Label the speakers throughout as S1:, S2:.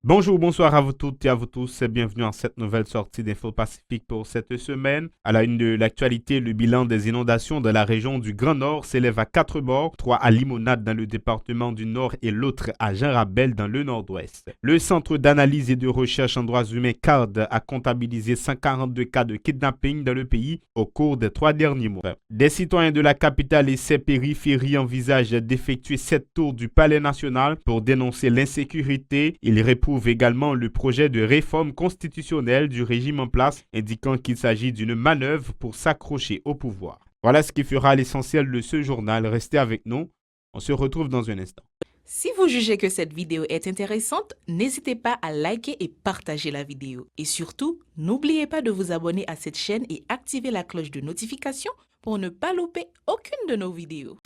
S1: Bonjour, bonsoir à vous toutes et à vous tous. Bienvenue en cette nouvelle sortie d'Info Pacifique pour cette semaine. À la une de l'actualité, le bilan des inondations de la région du Grand Nord s'élève à 4 morts, 3 à Limonade dans le département du Nord et l'autre à Jean-Rabel dans le Nord-Ouest. Le Centre d'analyse et de recherche en droits humains CARD a comptabilisé 142 cas de kidnapping dans le pays au cours des 3 derniers mois. Des citoyens de la capitale et ses périphéries envisagent d'effectuer 7 tours du Palais national pour dénoncer l'insécurité. Ils réprouvent également le projet de réforme constitutionnelle du régime en place, indiquant qu'il s'agit d'une manœuvre pour s'accrocher au pouvoir. Voilà ce qui fera l'essentiel de ce journal. Restez avec nous. On se retrouve dans un instant.
S2: Si vous jugez que cette vidéo est intéressante, n'hésitez pas à liker et partager la vidéo. Et surtout, n'oubliez pas de vous abonner à cette chaîne et activer la cloche de notification pour ne pas louper aucune de nos vidéos.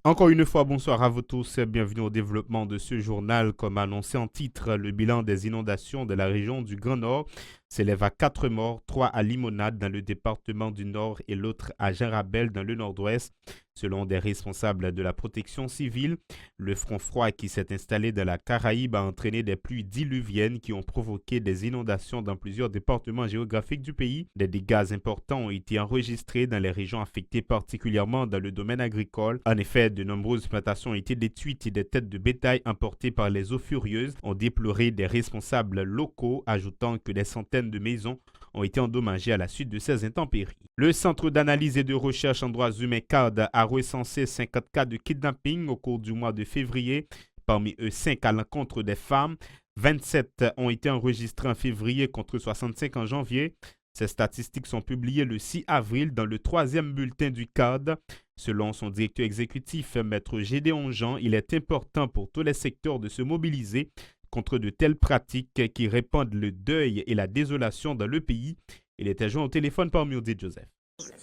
S1: Encore une fois, bonsoir à vous tous. Bienvenue au développement de ce journal. Comme annoncé en titre, le bilan des inondations de la région du Grand Nord s'élève à 4 morts, 3 à Limonade dans le département du Nord et l'autre à Jean-Rabel dans le Nord-Ouest. Selon des responsables de la protection civile, le front froid qui s'est installé dans la Caraïbe a entraîné des pluies diluviennes qui ont provoqué des inondations dans plusieurs départements géographiques du pays. Des dégâts importants ont été enregistrés dans les régions affectées, particulièrement dans le domaine agricole. En effet, de nombreuses plantations ont été détruites et des têtes de bétail emportées par les eaux furieuses ont déploré des responsables locaux, ajoutant que des centaines de maisons ont été endommagées à la suite de ces intempéries. Le Centre d'analyse et de recherche en droits humains CARD a recensé 50 cas de kidnapping au cours du mois de février. Parmi eux, 5 à l'encontre des femmes. 27 ont été enregistrés en février contre 65 en janvier. Ces statistiques sont publiées le 6 avril dans le troisième bulletin du CARD. Selon son directeur exécutif, Maître Gédéon Jean, il est important pour tous les secteurs de se mobiliser contre de telles pratiques qui répandent le deuil et la désolation dans le pays. Il était joint au téléphone par Murdi Joseph.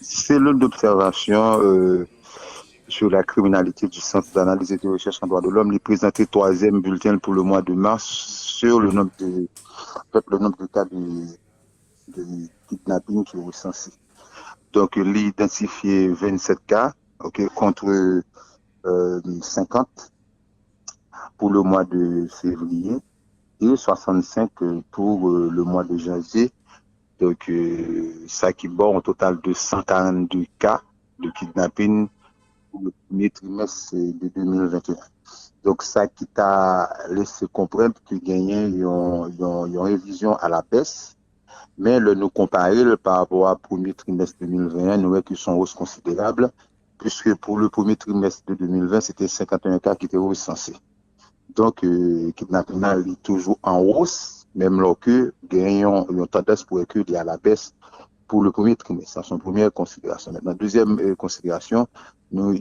S3: Cellule d'observation sur la criminalité du Centre d'analyse et de recherche en droits de l'homme, il présentait troisième bulletin pour le mois de mars sur le nombre de cas de kidnapping qui est recensé. Donc, il identifié 27 cas contre 50 pour le mois de février et 65 pour le mois de janvier. Donc, ça qui borne au total de 142 cas de kidnapping pour le premier trimestre de 2021. Donc, ça qui t'a laissé comprendre que gagnant une révision à la baisse, mais nous comparer par rapport au premier trimestre 2021, nous voyons qu'ils sont hausse considérables, puisque pour le premier trimestre de 2020, c'était 51 cas qui étaient recensés. Donc, kidnapping est toujours en hausse, même lorsque gagnons une tendance pour reculer à la baisse pour le premier trimestre. C'est une première considération. Maintenant, deuxième considération, nous,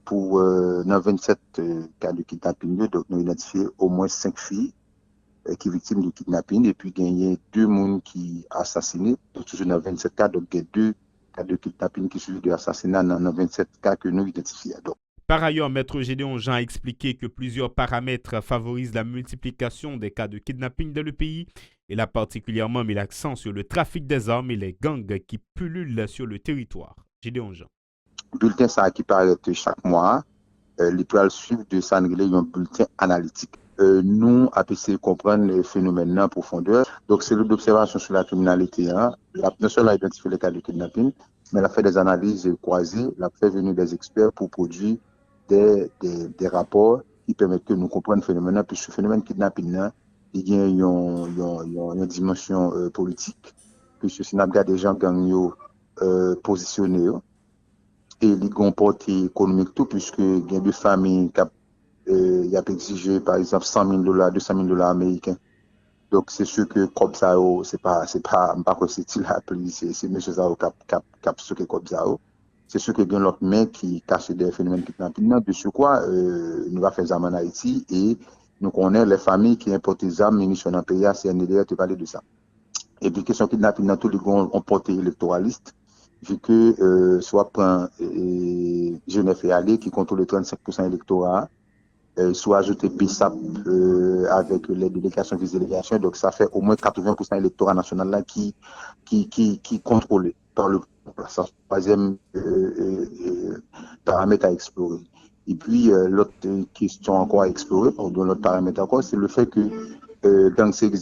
S3: pour 27 cas de kidnapping, donc nous identifions au moins 5 filles qui sont victimes de kidnapping et puis gagner 2 personnes qui sont assassinées. Donc, toujours dans 27 cas, donc il y a 2 cas de kidnapping qui suivent de assassinat dans 27 cas que nous identifions. Donc,
S1: par ailleurs, Maître Gédéon Jean a expliqué que plusieurs paramètres favorisent la multiplication des cas de kidnapping dans le pays. Il a particulièrement mis l'accent sur le trafic des armes et les gangs qui pullulent sur le territoire. Gédéon Jean.
S3: Le bulletin ça qui paraît chaque mois, il peut suivre de ça un bulletin analytique. Nous, à essayer de comprendre les phénomènes en profondeur. Donc, c'est l'observation sur la criminalité. Non seulement identifier les cas de kidnapping, mais elle a fait des analyses croisées, elle a fait venir des experts pour produire des rapports qui permettent que nous comprenions le phénomène, puisque ce phénomène kidnapping, il y a une dimension politique, puisque si on regarde des gens gang positionnés, et les portée économique tout, puisque il y a des familles qui ont exigé, par exemple, 100 000 $, 200 000 $ américains. Donc, c'est sûr que comme ça, c'est pas, que c'est-il appelé, c'est monsieur Zao cap comme ça. C'est sûr qu'il y a l'autre main qui cache des phénomènes kidnapping. De ce quoi, nous va faire ça en Haïti et nous connaissons les familles qui importent des armes, munitions dans le pays, c'est un idée de parler de ça. Et puis, question kidnapping dans tous les grands ont porté électoralistes, vu que soit prend Genève et Allé qui contrôle le 35% électorat, soit ajouté PSAP avec les délégations des délégations, donc ça fait au moins 80% électorat national là qui contrôlé par le troisième paramètre à explorer. Et puis, l'autre question encore à explorer, ou l'autre paramètre encore, c'est le fait que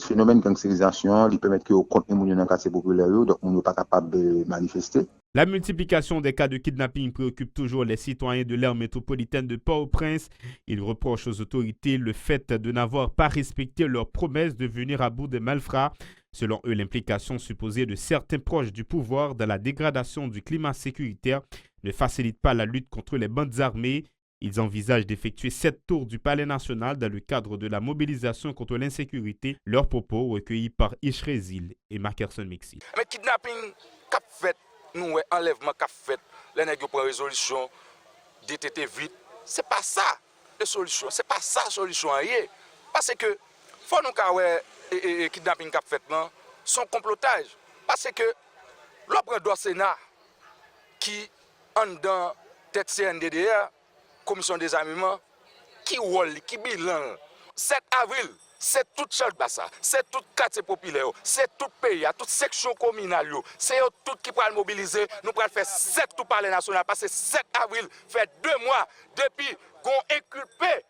S3: phénomène de gangsterisation, il permet que au contenu dans le quartier populaire, donc on n'est pas capable de manifester.
S1: La multiplication des cas de kidnapping préoccupe toujours les citoyens de l'aire métropolitaine de Port-au-Prince. Ils reprochent aux autorités le fait de n'avoir pas respecté leur promesse de venir à bout des malfrats. Selon eux, l'implication supposée de certains proches du pouvoir dans la dégradation du climat sécuritaire ne facilite pas la lutte contre les bandes armées. Ils envisagent d'effectuer 7 tours du Palais national dans le cadre de la mobilisation contre l'insécurité. Leurs propos recueillis par Ishrezil et Mackerson Mixi.
S4: Mais kidnapping, cap fait, nous, enlèvement cap fait, les nègres prennent résolution, détecter vite. C'est pas ça la solution, c'est pas ça la solution. Parce que, faut nous que kidnapping cap fait, son complotage. Parce que, l'opre du Sénat, qui, en dans tête CNDDR, commission des armements, qui rôle, qui bilan. 7 avril, c'est tout Chalbassa, c'est tout quartier populaire, c'est tout pays, toute section communale, c'est tout qui pourra mobiliser. Nous pourrons faire 7 tout Palais national, parce que 7 avril fait 2 mois depuis qu'on inculpé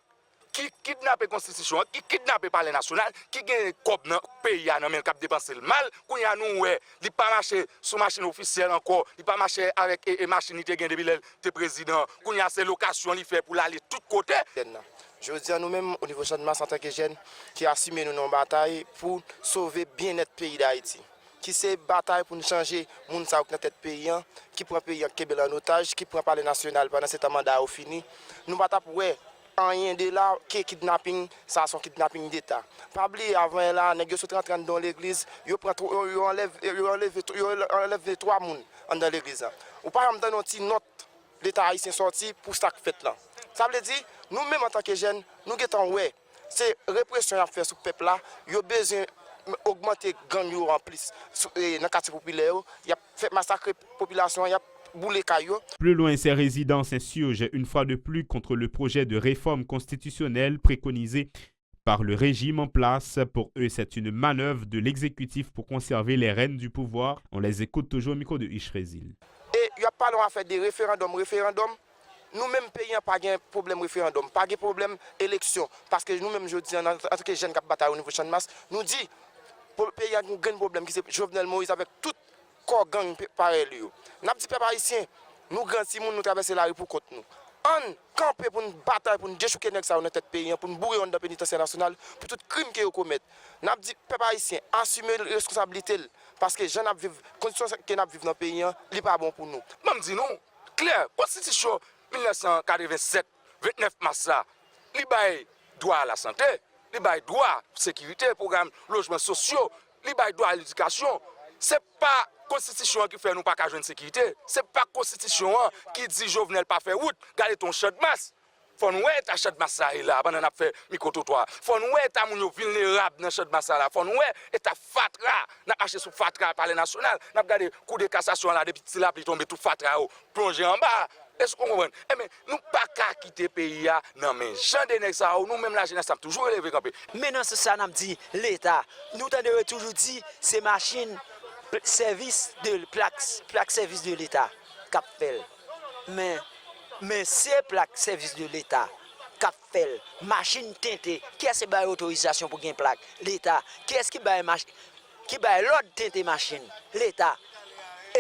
S4: qui kidnappe la Constitution, qui kidnappe le Palais national, qui gagne le pays, qui a dépensé le mal, qu'on y a nous, il pas marché sous machine officielle encore, il pas marché avec les machines qui gagne depuis le président, qu'on y a ces locations, il fait pour aller de tous côtés.
S5: Je veux dire, nous-mêmes, au niveau de Chanmas, en tant que jeunes, qui assumons nos batailles pour sauver bien notre pays d'Haïti. Qui c'est bataille pour nous changer le monde dans notre pays, qui prend le pays en otage, qui prend le Palais national pendant cet mandat au fini. Nous battons pour rien de là, qui est kidnapping, ça c'est un kidnapping d'État. Pas oublier avant là, les gens sont entrés dans l'église, ils enlèvent 3 personnes dans l'église. Ou pas dans notre note, l'État haïtien sorti pour ça fait là. Ça veut dire, nous-mêmes en tant que jeunes, nous avons c'est répression à faire sur le peuple là, il y a besoin d'augmenter gang en plus. Dans le quartier populaire, il y a fait massacrer la population, il y a boulé caillou.
S1: Plus loin, ces résidents s'insurgent une fois de plus contre le projet de réforme constitutionnelle préconisé par le régime en place. Pour eux, c'est une manœuvre de l'exécutif pour conserver les rênes du pouvoir. On les écoute toujours au micro de Ishrezil.
S5: Et il n'y a pas à faire des référendums. Nous-mêmes, pays, pas de problème référendum, pas de problème élection. Parce que nous-mêmes, je dis, en tant que jeunes qui bataillent au niveau de Chanmas, nous dit pour le pays, il y a un grand problème qui c'est Jovenel Moïse avec tout corps gang pareil. Nous dit, peuple haïtien, nous grands si nous traversons la rue pour contre nous. On camper pour une bataille, pour nous déchouquer dans notre pays, pour nous bourrer dans le pénitentiaire national, pour tout crime qu'ils commettent. Nous dit, peuple haïtien, assumer la responsabilité. Parce que les gens qui vivent dans le pays, ce n'est pas bon pour nous.
S4: Je dis non, clair, Constitution 1987, 29 mars, il y a droit à la santé, il y a droit à la sécurité, programme logements sociaux, il y a droit à l'éducation. Ce n'est pas la Constitution qui fait nous pas qu'à jouer de sécurité. Ce n'est pas la Constitution qui dit Jovenel pas faire route, garder ton champ de masse. Faut nous être à champ de masse là, pendant qu'on a fait micro-trottoir. Faut nous être à moun vulnérable dans champ de masse là. Faut nous être à Fatra, n'a marché sur Fatra Palais national, n'a regardé coup de cassation là depuis là il tombe tout Fatra plongé en bas. Est-ce qu'on comprend? Mais nous pas qu'à quitter le pays non mais gens de nèg ça nous même la jeunesse a toujours élevé campé.
S6: Maintenant c'est ça n'a dit l'État. Nous t'avons toujours dit c'est machine service de plaque service de l'État qu'a fait. Mais c'est plaque service de l'État qu'a fait machine teintée qui est-ce qui a autorisation pour gain plaque l'État qui est-ce qui bail machine qui bail l'ordre teintée machine l'État.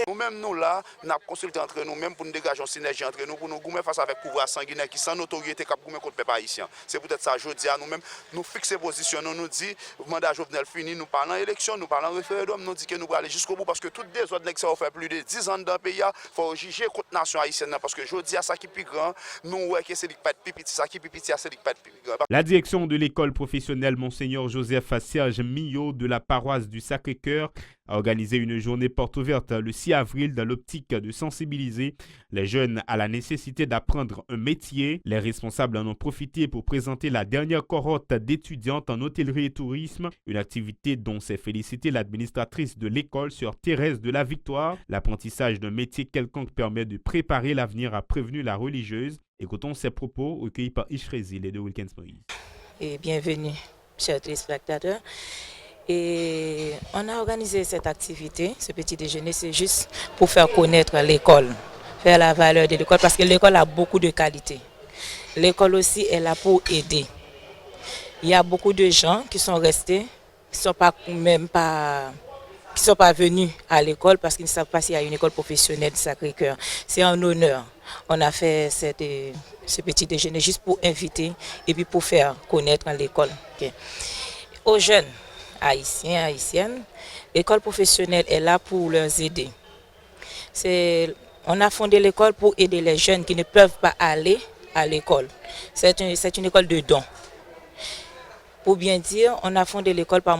S7: Nous-mêmes, nous là, nous avons consulté entre nous-mêmes pour nous dégager une synergie entre nous, pour nous goumer face avec le pouvoir sanguinaire qui sans notoriété cap goumer contre le peuple haïtien. C'est peut-être ça, je dis à nous-mêmes, nous fixer position, nous dit, le mandat Jovenel fini, nous parlons élection, nous parlons référendum, nous dit que nous allons aller jusqu'au bout parce que toutes les autres ça ont fait plus de 10 ans dans le pays, il faut juger contre la nation haïtienne parce que je dis à ça qui est plus grand, nous, ouais, que c'est pas de pipi, ça qui est pipi, c'est pas de plus grand.
S1: La direction de l'école professionnelle Monseigneur Joseph Serge Millot de la paroisse du Sacré-Cœur a organisé une journée porte ouverte le 6 avril dans l'optique de sensibiliser les jeunes à la nécessité d'apprendre un métier. Les responsables en ont profité pour présenter la dernière cohorte d'étudiantes en hôtellerie et tourisme, une activité dont s'est félicitée l'administratrice de l'école sœur Thérèse de la Victoire. L'apprentissage d'un métier quelconque permet de préparer l'avenir, a prévenu la religieuse. Écoutons ses propos recueillis par Ishrezil et de Wilkins Moïse.
S8: Et bienvenue, chers téléspectateurs. Et on a organisé cette activité, ce petit déjeuner, c'est juste pour faire connaître l'école, faire la valeur de l'école, parce que l'école a beaucoup de qualités. l'école aussi est là pour aider. Il y a beaucoup de gens qui sont restés, qui sont pas venus à l'école parce qu'ils ne savent pas s'il y a une école professionnelle de Sacré-Cœur. C'est un honneur. On a fait ce petit déjeuner juste pour inviter et puis pour faire connaître l'école. Okay. Aux jeunes haïtiens, haïtiennes, l'école professionnelle est là pour leur aider. On a fondé l'école pour aider les jeunes qui ne peuvent pas aller à l'école. C'est une école de dons. Pour bien dire, on a fondé l'école par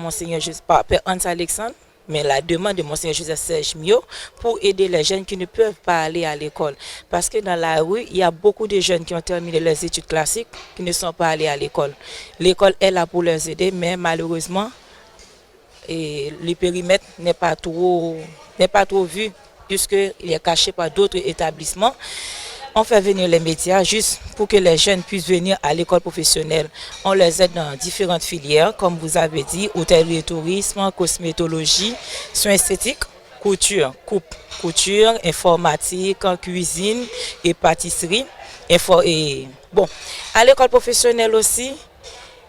S8: Père Hans Alexandre, mais la demande de Monseigneur Joseph Serge Mio pour aider les jeunes qui ne peuvent pas aller à l'école. Parce que dans la rue, il y a beaucoup de jeunes qui ont terminé leurs études classiques qui ne sont pas allés à l'école. L'école est là pour les aider, mais malheureusement, le périmètre n'est pas trop vu puisqu'il est caché par d'autres établissements. On fait venir les médias juste pour que les jeunes puissent venir à l'école professionnelle. On les aide dans différentes filières, comme vous avez dit, hôtellerie et tourisme, cosmétologie, soins esthétiques, couture, informatique, cuisine et pâtisserie. À l'école professionnelle aussi,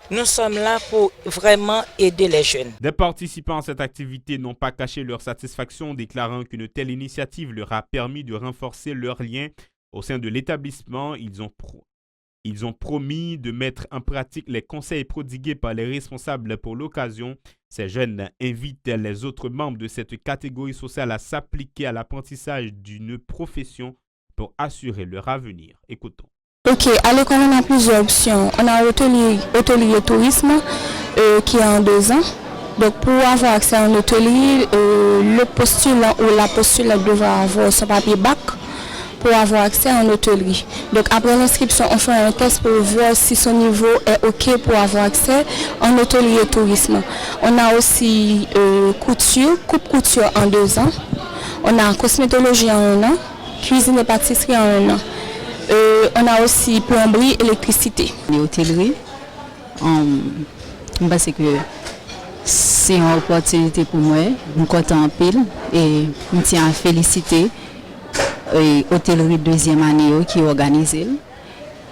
S8: nous sommes là pour vraiment aider les jeunes.
S1: Des participants à cette activité n'ont pas caché leur satisfaction, déclarant qu'une telle initiative leur a permis de renforcer leurs liens au sein de l'établissement. Ils ont promis de mettre en pratique les conseils prodigués par les responsables pour l'occasion. Ces jeunes invitent les autres membres de cette catégorie sociale à s'appliquer à l'apprentissage d'une profession pour assurer leur avenir. Écoutons.
S9: Ok, à l'école, on a plusieurs options. On a hôtellerie et tourisme qui est en 2 ans. Donc, pour avoir accès à un hôtelier, le postulant ou la postulante devra avoir son papier bac pour avoir accès à un hôtellerie. Donc, après l'inscription, on fait un test pour voir si son niveau est OK pour avoir accès à un hôtelier et tourisme. On a aussi coupe-couture en 2 ans. On a cosmétologie en 1 an, cuisine et pâtisserie en 1 an. On a aussi plomberie, électricité.
S10: L'hôtellerie, parce que c'est une opportunité pour moi. Je suis content en pile et je tiens à féliciter l'hôtellerie 2e année qui est organisée.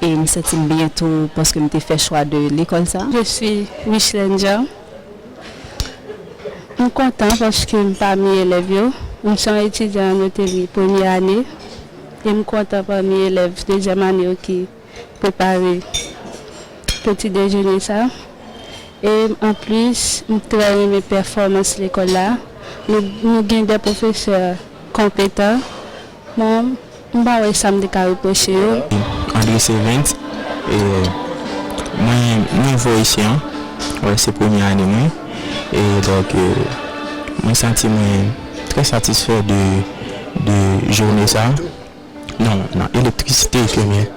S10: Et je me sens bientôt parce que je fait choix de l'école.
S11: Je suis Micheline Jean. Je suis content parce que je suis parmi les élèves. Je suis étudiant en hôtellerie 1e année. Et je suis content parmi les élèves 2e année qui préparent le petit déjeuner. Ça. Et en plus, je travaille mes performances à l'école là. Nous avons des professeurs compétents. Moi, je vais samedi reprocher.
S12: André Servent. Et moi, ici. C'est la 1e année. Et donc, je me sens très satisfait de journée ça. Non, électricité première.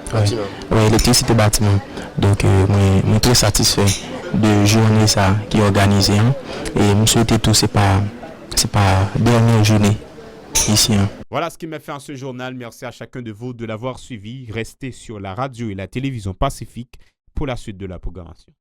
S12: Ouais, électricité bâtiment. Donc, je suis très satisfait de journée ça qui est organisée. Et je souhaite tout, c'est pas dernière journée ici.
S1: Voilà ce qui m'a fait en ce journal. Merci à chacun de vous de l'avoir suivi. Restez sur la radio et la télévision Pacifique pour la suite de la programmation.